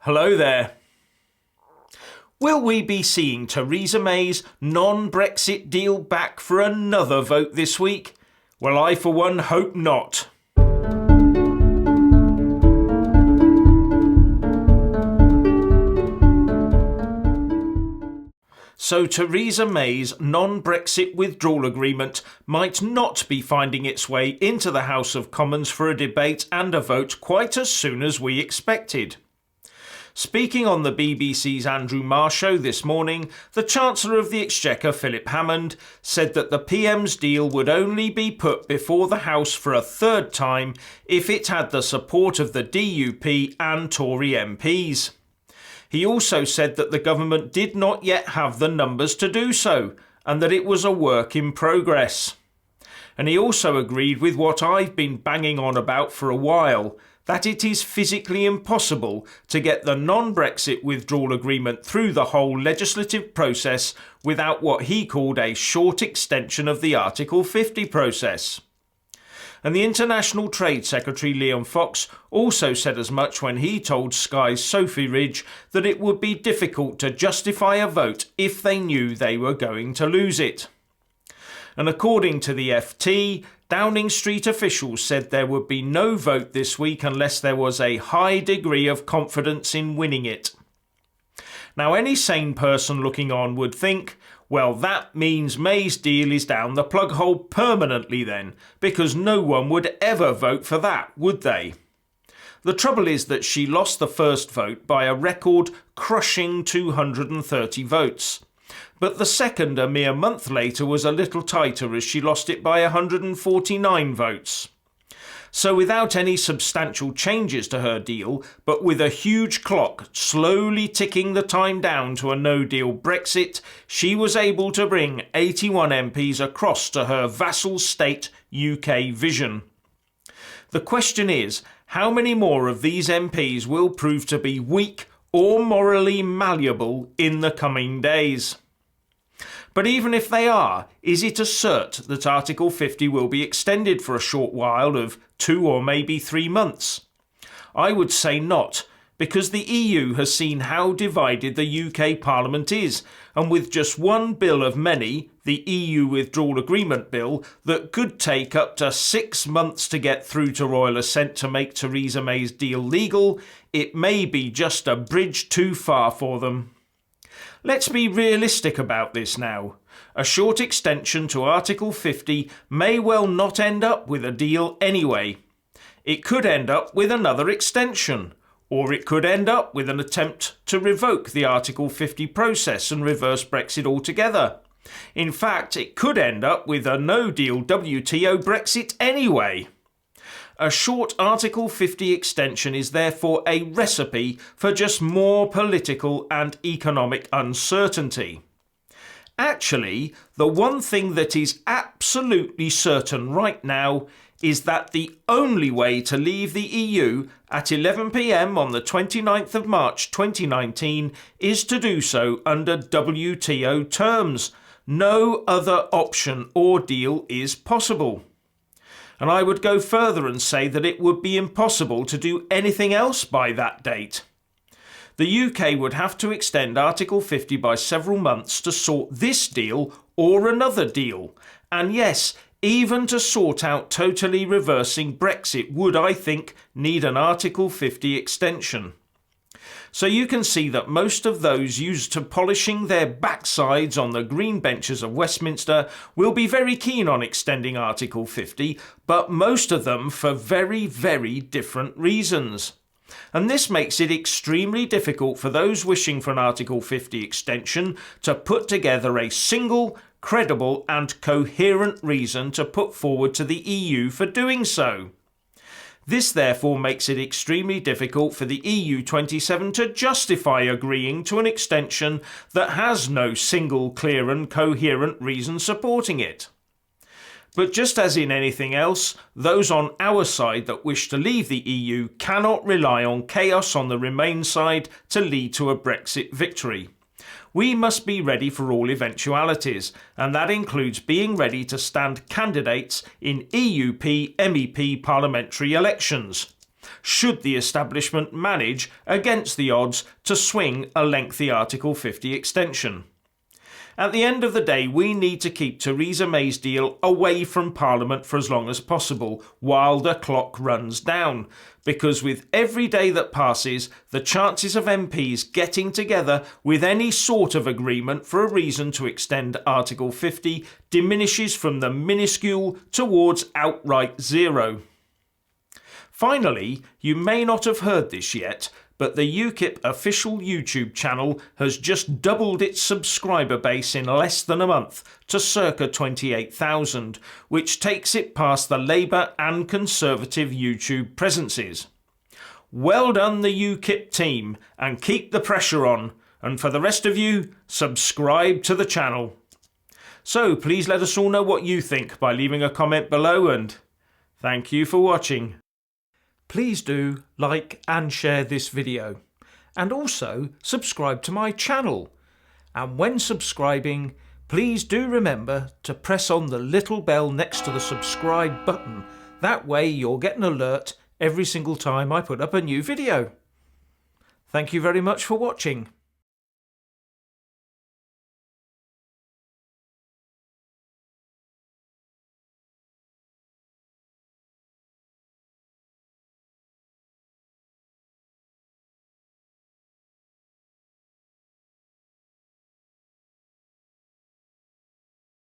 Hello there. Will we be seeing Theresa May's non-Brexit deal back for another vote this week? Well, I for one hope not. So Theresa May's non-Brexit withdrawal agreement might not be finding its way into the House of Commons for a debate and a vote quite as soon as we expected. Speaking on the BBC's Andrew Marr show this morning, the Chancellor of the Exchequer, Philip Hammond, said that the PM's deal would only be put before the House for a third time if it had the support of the DUP and Tory MPs. He also said that the government did not yet have the numbers to do so, and that it was a work in progress. And he also agreed with what I've been banging on about for a while, that it is physically impossible to get the non-Brexit withdrawal agreement through the whole legislative process without what he called a short extension of the Article 50 process. And the International Trade Secretary Liam Fox also said as much when he told Sky's Sophie Ridge that it would be difficult to justify a vote if they knew they were going to lose it. And according to the FT, Downing Street officials said there would be no vote this week unless there was a high degree of confidence in winning it. Now, any sane person looking on would think, well, that means May's deal is down the plug hole permanently then, because no one would ever vote for that, would they? The trouble is that she lost the first vote by a record crushing 230 votes. But the second, a mere month later, was a little tighter as she lost it by 149 votes. So without any substantial changes to her deal, but with a huge clock slowly ticking the time down to a no-deal Brexit, she was able to bring 81 MPs across to her vassal state UK vision. The question is, how many more of these MPs will prove to be weak or morally malleable in the coming days? But even if they are, is it a cert that Article 50 will be extended for a short while of 2 or maybe 3 months? I would say not, because the EU has seen how divided the UK Parliament is, and with just one bill of many, the EU Withdrawal Agreement Bill, that could take up to 6 months to get through to royal assent to make Theresa May's deal legal, it may be just a bridge too far for them. Let's be realistic about this now. A short extension to Article 50 may well not end up with a deal anyway. It could end up with another extension, or it could end up with an attempt to revoke the Article 50 process and reverse Brexit altogether. In fact, it could end up with a no-deal WTO Brexit anyway. A short Article 50 extension is therefore a recipe for just more political and economic uncertainty. Actually, the one thing that is absolutely certain right now is that the only way to leave the EU at 11 p.m. on the 29th of March 2019 is to do so under WTO terms. No other option or deal is possible. And I would go further and say that it would be impossible to do anything else by that date. The UK would have to extend Article 50 by several months to sort this deal or another deal. And yes, even to sort out totally reversing Brexit would, I think, need an Article 50 extension. So you can see that most of those used to polishing their backsides on the green benches of Westminster will be very keen on extending Article 50, but most of them for very, very different reasons. And this makes it extremely difficult for those wishing for an Article 50 extension to put together a single, credible and coherent reason to put forward to the EU for doing so. This therefore makes it extremely difficult for the EU27 to justify agreeing to an extension that has no single, clear and coherent reason supporting it. But just as in anything else, those on our side that wish to leave the EU cannot rely on chaos on the Remain side to lead to a Brexit victory. We must be ready for all eventualities, and that includes being ready to stand candidates in EUP MEP parliamentary elections. should the establishment manage, against the odds, to swing a lengthy Article 50 extension. At the end of the day, we need to keep Theresa May's deal away from Parliament for as long as possible, while the clock runs down, because with every day that passes, the chances of MPs getting together with any sort of agreement for a reason to extend Article 50 diminishes from the minuscule towards outright zero. Finally, you may not have heard this yet, but the UKIP official YouTube channel has just doubled its subscriber base in less than a month to circa 28,000, which takes it past the Labour and Conservative YouTube presences. Well done, the UKIP team, and keep the pressure on. And for the rest of you, subscribe to the channel. So please let us all know what you think by leaving a comment below, and thank you for watching. Please do like and share this video, and also subscribe to my channel. And when subscribing, please do remember to press on the little bell next to the subscribe button. That way you'll get an alert every single time I put up a new video. Thank you very much for watching.